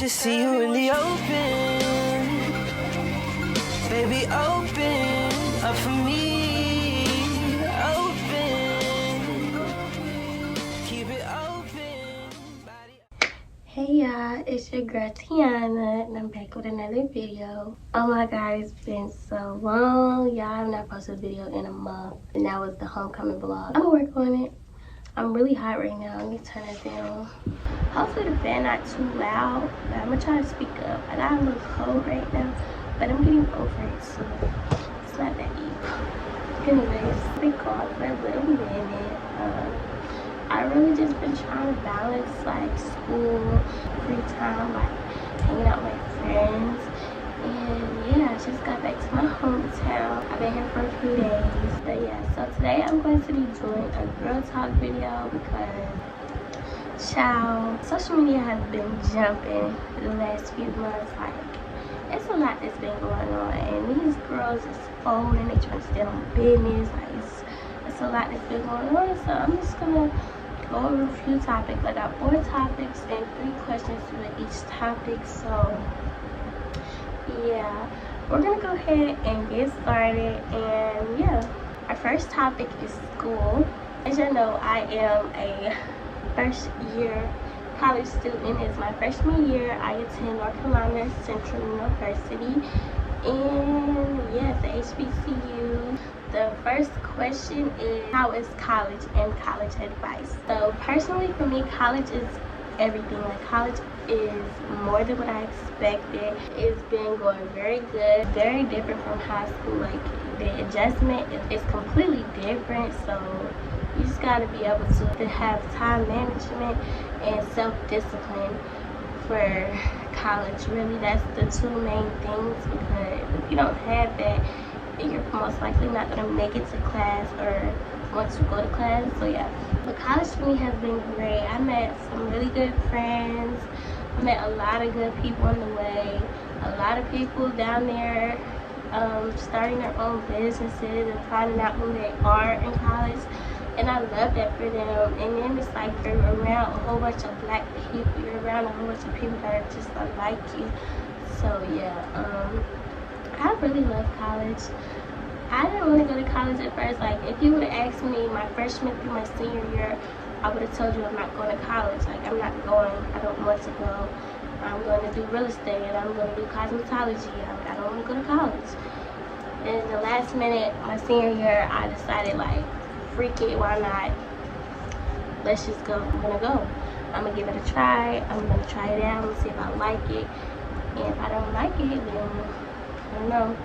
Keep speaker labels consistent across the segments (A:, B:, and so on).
A: should see you really open. Baby, open up for me. Open. Keep it open.
B: Hey y'all, it's your girl Tiana, and I'm back with another video. Oh my god, it's been so long. Y'all have not posted a video in a month, and that was the homecoming vlog. I'm gonna work on it. I'm really hot right now. Let me turn it down. Hopefully the fan not too loud, but I'm gonna try to speak up. I got a little cold right now, but I'm getting over it, so it's not that deep. Anyways, it's been gone for a little minute. I really just been trying to balance like school, free time, like hanging out with my friends. And yeah, I just got back to my hometown. I've been here for a few days. But yeah, so today I'm going to be doing a girl talk video because, child, social media has been jumping the last few months. Like, it's a lot that's been going on. And these girls is old and they trying to stand on business. Like, it's a lot that's been going on. So I'm just gonna go over a few topics. I got 4 topics and 3 questions with each topic. So yeah, we're gonna go ahead and get started. And yeah, our first topic is school. As you know, I am a first year college student. It's my freshman year. I attend North Carolina Central University, and yes, HBCU. The first question is, how is college and college advice? So personally for me, college is everything. Like, college is more than what I expected. It's been going very good, very different from high school. Like, the adjustment is completely different. So you just got to be able to have time management and self-discipline for college. Really, that's the 2 main things, because if you don't have that, you're most likely not going to make it to class or want to go to class. So yeah, but college for me has been great. I met some really good friends. I met a lot of good people on the way. A lot of people down there starting their own businesses and finding out who they are in college, and I love that for them. And then it's like you're around a whole bunch of black people, you're around a whole bunch of people that are just unlike you. So yeah, I really love college. I didn't want to go to college at first. Like, if you would have asked me my freshman through my senior year, I would have told you I'm not going to college. Like, I'm not going. I don't want to go. I'm going to do real estate, and I'm going to do cosmetology. I don't want to go to college. And the last minute, my senior year, I decided, like, freak it, why not? Let's just go. I'm going to go. I'm going to give it a try. I'm going to try it out and see if I like it. And if I don't like it, then I don't know.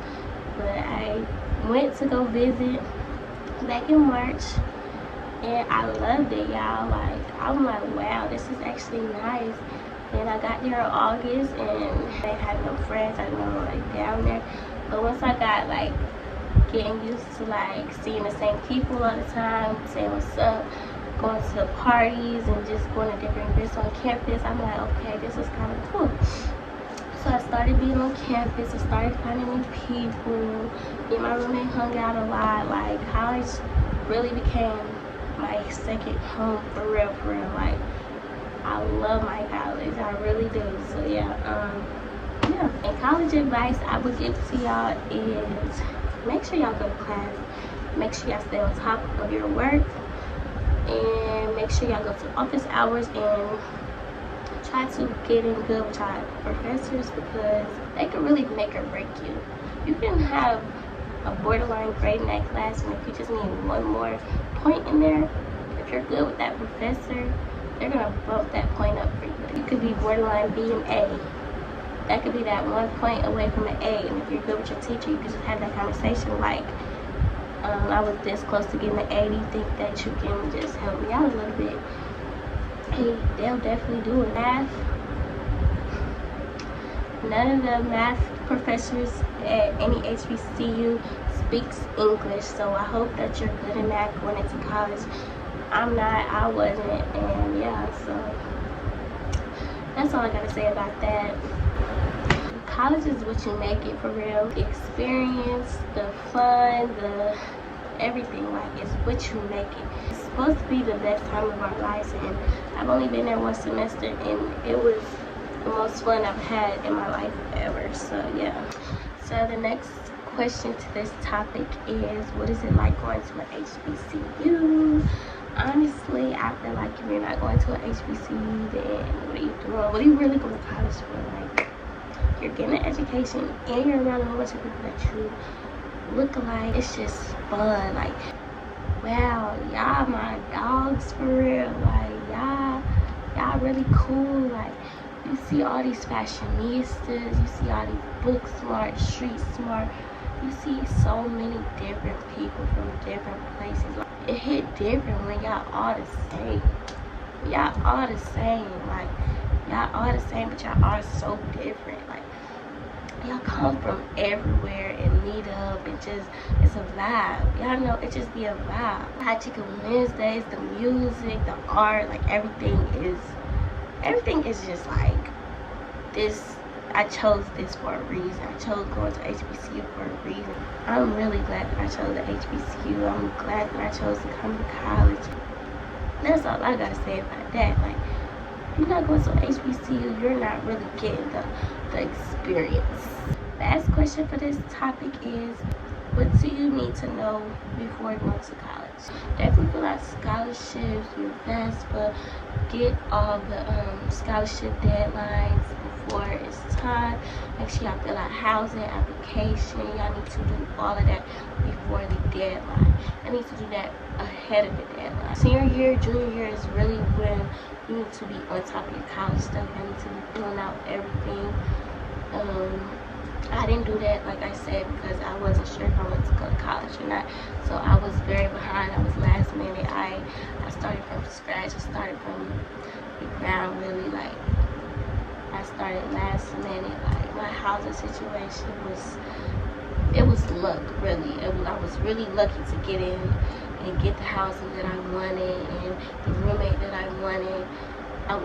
B: But I went to go visit back in March, and I loved it, y'all. Like, I'm like, wow, this is actually nice. And I got there in August, and I had no friends I know like down there. But once I got like getting used to like seeing the same people all the time, saying what's up, going to parties and just going to different events on campus, I'm like, okay, this is kind of cool. So I started being on campus. I started finding new people. Me and my roommate hung out a lot. Like, college really became my second home for real, for real. Like, I love my college. I really do. So yeah, yeah. And college advice I would give to y'all is, make sure y'all go to class. Make sure y'all stay on top of your work. And make sure y'all go to office hours and try to get in good with your professors, because they can really make or break you. You can have a borderline grade in that class, and if you just need one more point in there, if you're good with that professor, they're gonna bump that point up for you. You could be borderline B and A. That could be that 1 point away from an A, and if you're good with your teacher, you can just have that conversation like, I was this close to getting an A. Do you think that you can just help me out a little bit? Hey, they'll definitely do it. Math, none of the math professors at any HBCU speaks English, so I hope that you're good in math going into college. I'm not, I wasn't, and yeah, so that's all I gotta say about that. College is what you make it, for real. The experience, the fun, the everything, like, it's what you make it. It's supposed to be the best time of our lives, and I've only been there 1 semester, and it was the most fun I've had in my life ever. So yeah. So the next question to this topic is, what is it like going to an HBCU? Honestly, I feel like if you're not going to an HBCU, then what are you doing? What are you really going to college for? Like, you're getting an education and you're around a whole bunch of people that you look alike. It's just fun. Like, wow, y'all my dogs for real. Like, y'all really cool. Like, you see all these fashionistas, you see all these book smart, street smart. You see so many different people from different places. Like, it hit different when y'all all the same. Y'all all the same. Like, y'all all the same, but y'all are so different. Like, y'all come from everywhere and meet up and just, it's a vibe. Y'all know it just be a vibe. Hot Chicken Wednesdays, the music, the art, like everything is just like this. I chose this for a reason. I chose going to HBCU for a reason. I'm really glad that I chose the HBCU. I'm glad that I chose to come to college. That's all I gotta say about that. Like, you're not going to HBCU, you're not really getting the experience. Last question for this topic is, what do you need to know before going to college? Definitely fill out scholarships, your FAFSA, get all the scholarship deadlines before it's time. Make sure y'all fill out housing application. Y'all need to do all of that before the deadline. I need to do that ahead of the deadline. Senior year, junior year is really when you need to be on top of your college stuff. I need to be filling out everything. I didn't do that, like I said, because I wasn't sure if I wanted to go to college or not. So I was very behind. I was last minute. I started from scratch. I started from the ground, really. Like, I started last minute. Like, my housing situation was luck, really. I was really lucky to get in and get the housing that I wanted and the roommate that I wanted.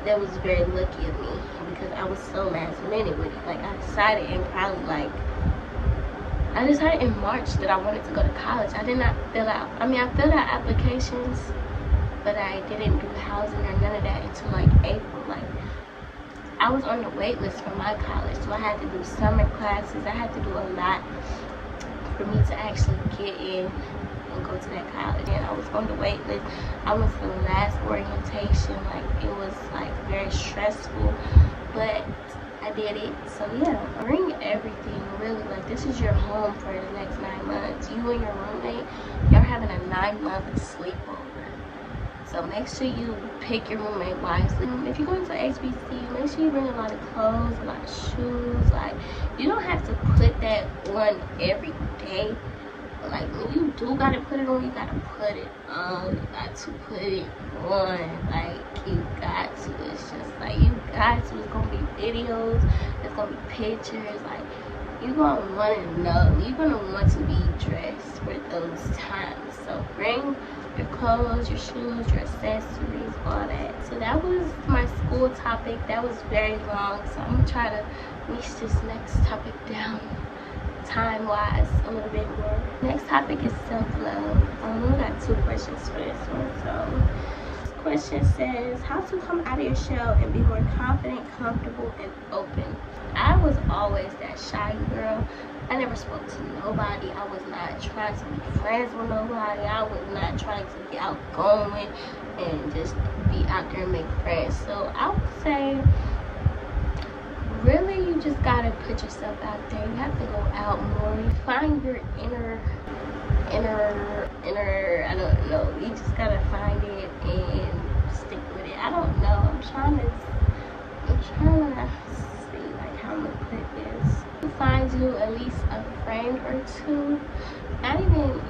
B: That was very lucky of me because I was so last minute with it. Like, I decided in March that I wanted to go to college. I did not fill out, I filled out applications, but I didn't do housing or none of that until like April. Like, I was on the wait list for my college, so I had to do summer classes. I had to do a lot for me to actually get in and go to that college. And I was on the wait list. I went to the last orientation. Like, it was like very stressful, but I did it. So yeah, bring everything, really. Like, this is your home for the next 9 months. You and your roommate, y'all having a 9-month sleepover. So make sure you pick your roommate wisely. If you're going to HBCU, make sure you bring a lot of clothes, a lot of shoes. Like, you don't have to put that on every day. Like, when you do gotta put it on, you gotta put it on. You got to put it on. Like, you got to. It's just like, you got to. It's gonna be videos. It's gonna be pictures. Like, you're gonna want to know. You're gonna want to be dressed for those times. So bring your clothes, your shoes, your accessories, all that. So that was my school topic. That was very long. So I'm gonna try to niche this next topic down time-wise a little bit more. Next topic is self-love. We got 2 questions for this one. So this question says, how to come out of your shell and be more confident, comfortable, and open. I was always that shy girl. I never spoke to nobody. I was not trying to be friends with nobody. I was not trying to be outgoing and just be out there and make friends. So I would say, really, you just gotta put yourself out there. You have to go out more. You find your inner, I don't know. You just gotta find it and stick with it. I don't know. I'm trying to see, like, how I'm gonna put this. Find you at least a friend or 2.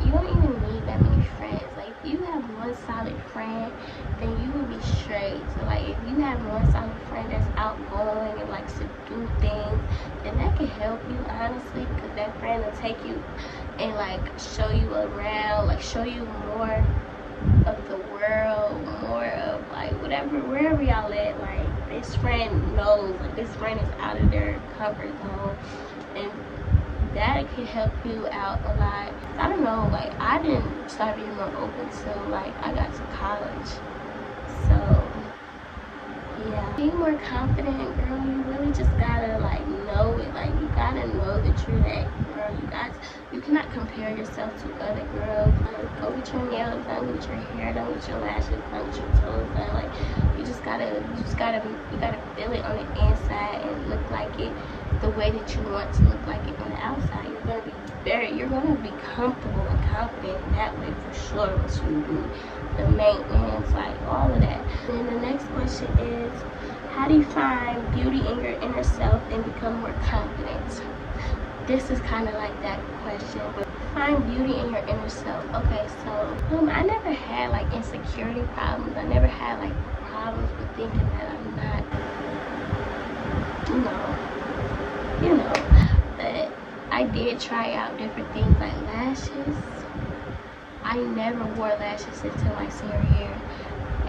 B: You don't even need that many friends. Like, if you have one solid friend, then you will be straight. So, like, if you have one solid friend that's outgoing and likes to do things, then that can help you, honestly, because that friend will take you and, like, show you around, like, show you more of the world, more of, like, wherever y'all at. Like, this friend knows, like, this friend is out of their comfort zone, and that can help you out a lot. I don't know, like, I didn't start being more open till, like, I got to college. So yeah, being more confident, girl. You really that you're that girl. You cannot compare yourself to other girls. Go get your nails done, get your hair done, get your lashes done, get your toes done. Like you gotta feel it on the inside and look like it the way that you want to look like it on the outside. You're gonna be comfortable and confident in that way for sure once you do the maintenance, like all of that. And then the next question is, how do you find beauty in your inner self and become more confident? This is kind of like that question. Find beauty in your inner self. Okay, so I never had like insecurity problems. I never had like problems with thinking that I'm not, but I did try out different things like lashes. I never wore lashes until my senior year,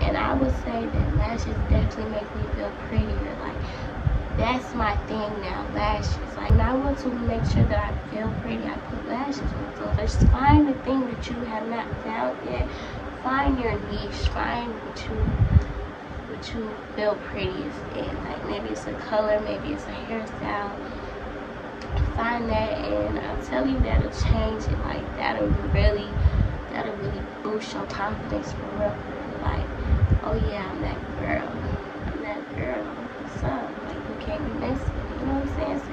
B: and I would say that lashes definitely make me feel prettier. Like that's my thing now, lashes. Like when I want to make sure that I feel pretty, I put lashes on. So just find the thing that you have not found yet. Find your niche. Find what you feel prettiest in. Like maybe it's a color, maybe it's a hairstyle. Find that, and I'll tell you that'll change it. Like that'll really boost your confidence for real. Like, oh yeah, I'm that girl. What's up? Like you can't be next to me. You know what I'm saying? So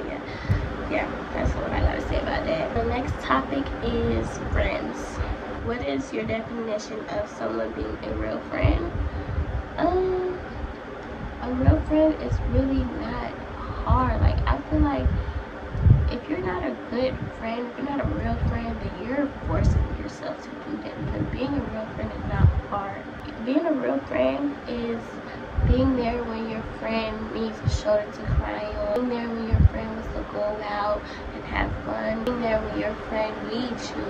B: yeah, that's what I gotta say about that. The next topic is friends. What is your definition of someone being a real friend? A real friend is really not hard. Like I feel like if you're not a good friend, if you're not a real friend, then you're forcing yourself to do that, because being a real friend is not hard. Being a real friend is being there when your friend needs a shoulder to cry on, being there when your friend wants to go out and have fun, being there when your friend needs you,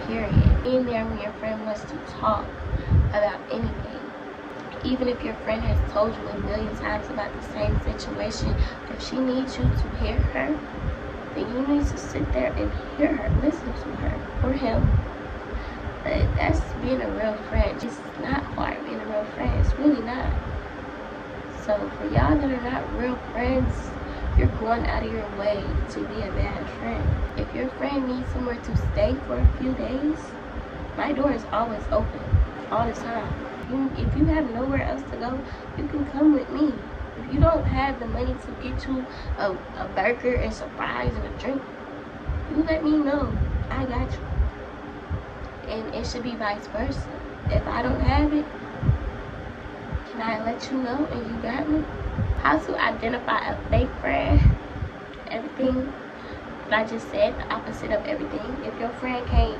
B: period. Being there when your friend wants to talk about anything. Even if your friend has told you a million times about the same situation, if she needs you to hear her, then you need to sit there and hear her, listen to her, or him. But that's being a real friend. It's not hard being a real friend. It's really not. So for y'all that are not real friends, you're going out of your way to be a bad friend. If your friend needs somewhere to stay for a few days, my door is always open, all the time. If you have nowhere else to go, you can come with me. If you don't have the money to get you a burger and some fries and a drink, you let me know. I got you. And it should be vice versa. If I don't have it, can I let you know and you got me? How to identify a fake friend? Everything that I just said, the opposite of everything. If your friend can't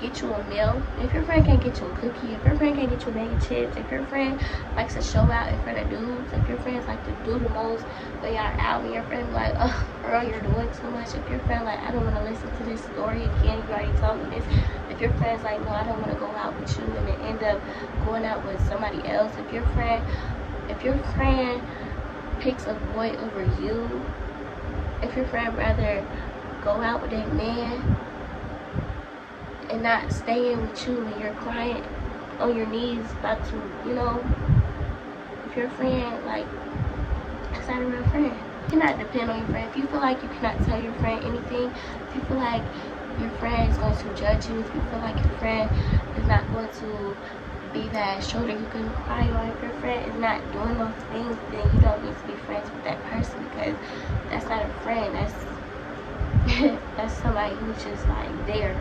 B: get you a meal, if your friend can't get you a cookie, if your friend can't get you a bag of chips, if your friend likes to show out in front of dudes, if your friends like to do the most when y'all out and your friend like, oh girl, you're doing too much, if your friend like, I don't want to listen to this story again, you already told me this, if your friend's like, no, I don't want to go out with you, and then end up going out with somebody else, if your friend picks a boy over you, if your friend rather go out with a man and not staying with you when you're crying on your knees about to, if your friend, like, that's not a real friend. You cannot depend on your friend. If you feel like you cannot tell your friend anything, if you feel like your friend is going to judge you, if you feel like your friend is not going to be that shoulder you can cry on, if your friend is not doing those things, then you don't need to be friends with that person, because that's not a friend. That's somebody who's just like there.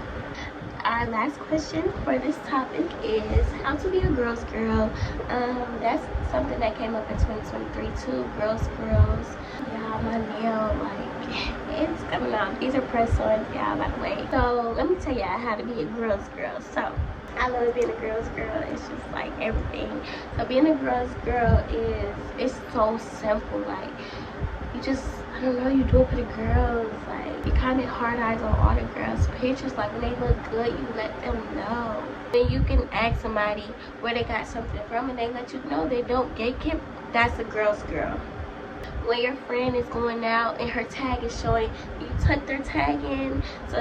B: Our last question for this topic is how to be a girl's girl. That's something that came up in 2023 too. Girls. Y'all, my nail, like, it's coming out. These are press-ons, y'all, by the way. So let me tell y'all how to be a girl's girl. So I love being a girl's girl. It's just like everything. So being a girl's girl it's so simple. Like, you just, I don't know, you do it for the girls. Like, you comment hard eyes on all the girls' pictures. Like, when they look good, you let them know. Then you can ask somebody where they got something from, and they let you know. They don't gatekeep. That's a girl's girl. When your friend is going out and her tag is showing, you tuck their tag in so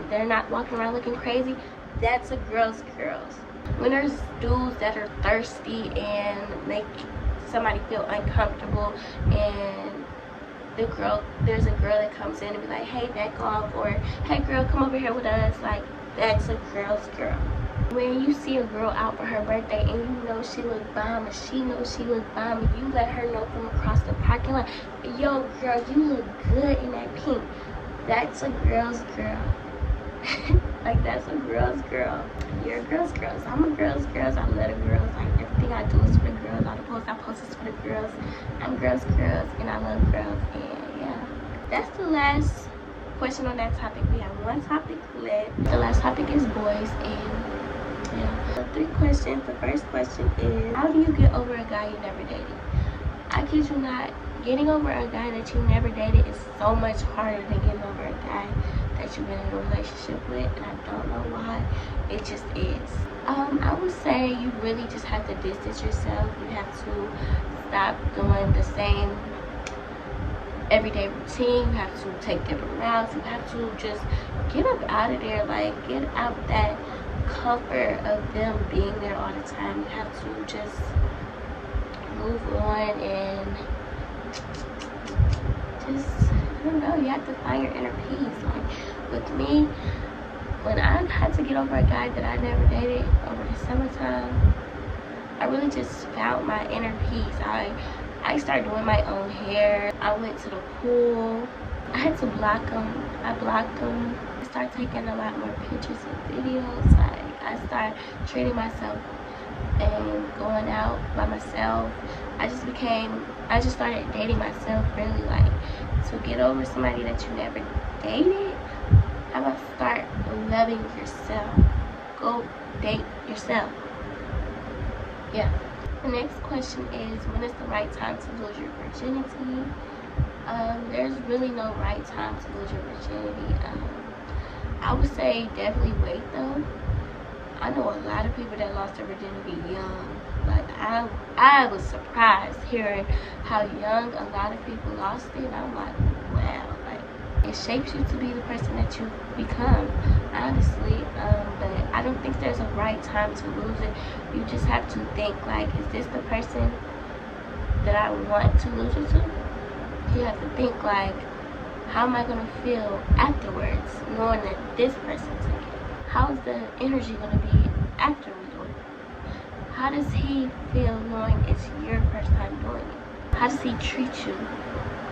B: they're not walking around looking crazy. That's a girl's girl. When there's dudes that are thirsty and make somebody feel uncomfortable and there's a girl that comes in and be like, hey, back off, or hey girl, come over here with us. Like, that's a girl's girl. When you see a girl out for her birthday and you know she look bomb and she knows she look bomb, and you let her know from across the parking lot, yo girl, you look good in that pink. That's a girl's girl. Like, that's a girl's girl. You're a girl's girl. So I'm a girl's girl. So I love the girls. Like, everything I do is for the girls. All the posts I post is for the girls. I'm girls, and I love girls. And yeah, that's the last question on that topic. We have one topic left. The last topic is boys. And yeah, the 3 questions. The first question is, how do you get over a guy you never dated? I kid you not, getting over a guy that you never dated is so much harder than getting over a guy that you've been in a relationship with, and I don't know why. It just is. I would say you really just have to distance yourself. You have to stop doing the same everyday routine. You have to take different routes. You have to just get up out of there. Like, get out that comfort of them being there all the time. You have to just move on and just, I don't know, you have to find your inner peace. Like, with me, when I had to get over a guy that I never dated over the summertime, I really just found my inner peace. I started doing my own hair. I went to the pool. I had to block him. I blocked him. I started taking a lot more pictures and videos. Like, I started treating myself and going out by myself. I just started dating myself, really. Like, to get over somebody that you never dated, how about start loving yourself? Go date yourself. Yeah. The next question is, when is the right time to lose your virginity? There's really no right time to lose your virginity. I would say definitely wait though. I know a lot of people that lost their virginity young. Like, I was surprised hearing how young a lot of people lost it. I'm like, wow, like, it shapes you to be the person that you become, honestly. But I don't think there's a right time to lose it. You just have to think, like, is this the person that I want to lose it to? You have to think, like, how am I going to feel afterwards knowing that this person took it? How's the energy going to be after we do it? How does he feel knowing it's your first time doing it? How does he treat you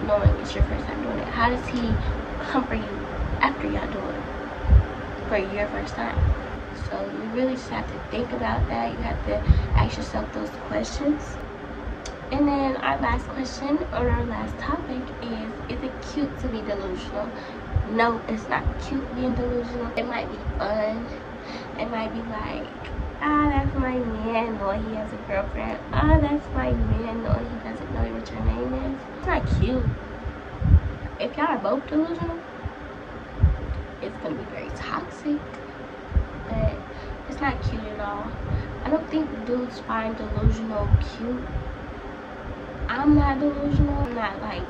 B: knowing it's your first time doing it? How does he comfort you after y'all do it for your first time? So you really just have to think about that. You have to ask yourself those questions. And then our last question, or our last topic, is it cute to be delusional? No, it's not cute being delusional. It might be fun. It might be like, that's my man knowing he has a girlfriend. That's my man knowing he doesn't know what your name is. It's not cute. If y'all are both delusional, it's gonna be very toxic. But it's not cute at all. I don't think dudes find delusional cute. I'm not delusional. I'm not like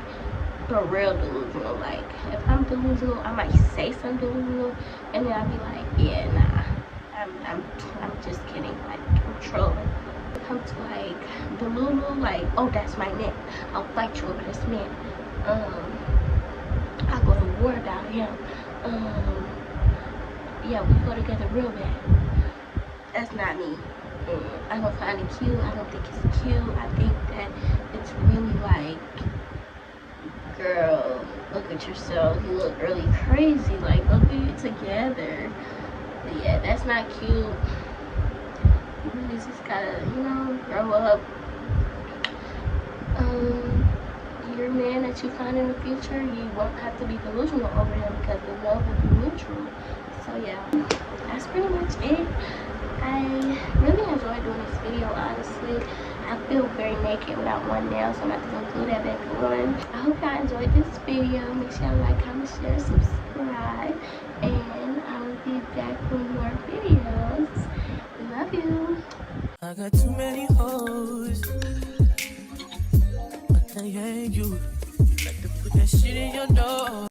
B: for real delusional. Like, if I'm delusional, I might say something delusional, and then I'll be like, yeah, nah, I'm just kidding. Like, I'm trolling. When it comes to like delusional, like, oh, that's my man, I'll fight you over this man. I'll go to war about him. Yeah, we go together real bad. That's not me. I don't find it cute. I don't think it's cute. I think that it's really like, girl, look at yourself. You look really crazy. Like, look at you together. But yeah, that's not cute. You really just gotta, grow up. Your man that you find in the future, you won't have to be delusional over him because the love will be mutual. So yeah, that's pretty much it. I really enjoyed doing this video, honestly. I feel very naked without one nail, so I'm about to go glue that back on. I hope y'all enjoyed this video. Make sure y'all like, comment, share, subscribe, and I will be back with more videos. Love you.
A: I got too many hoes. I can't hang you. You like to put that shit in your nose.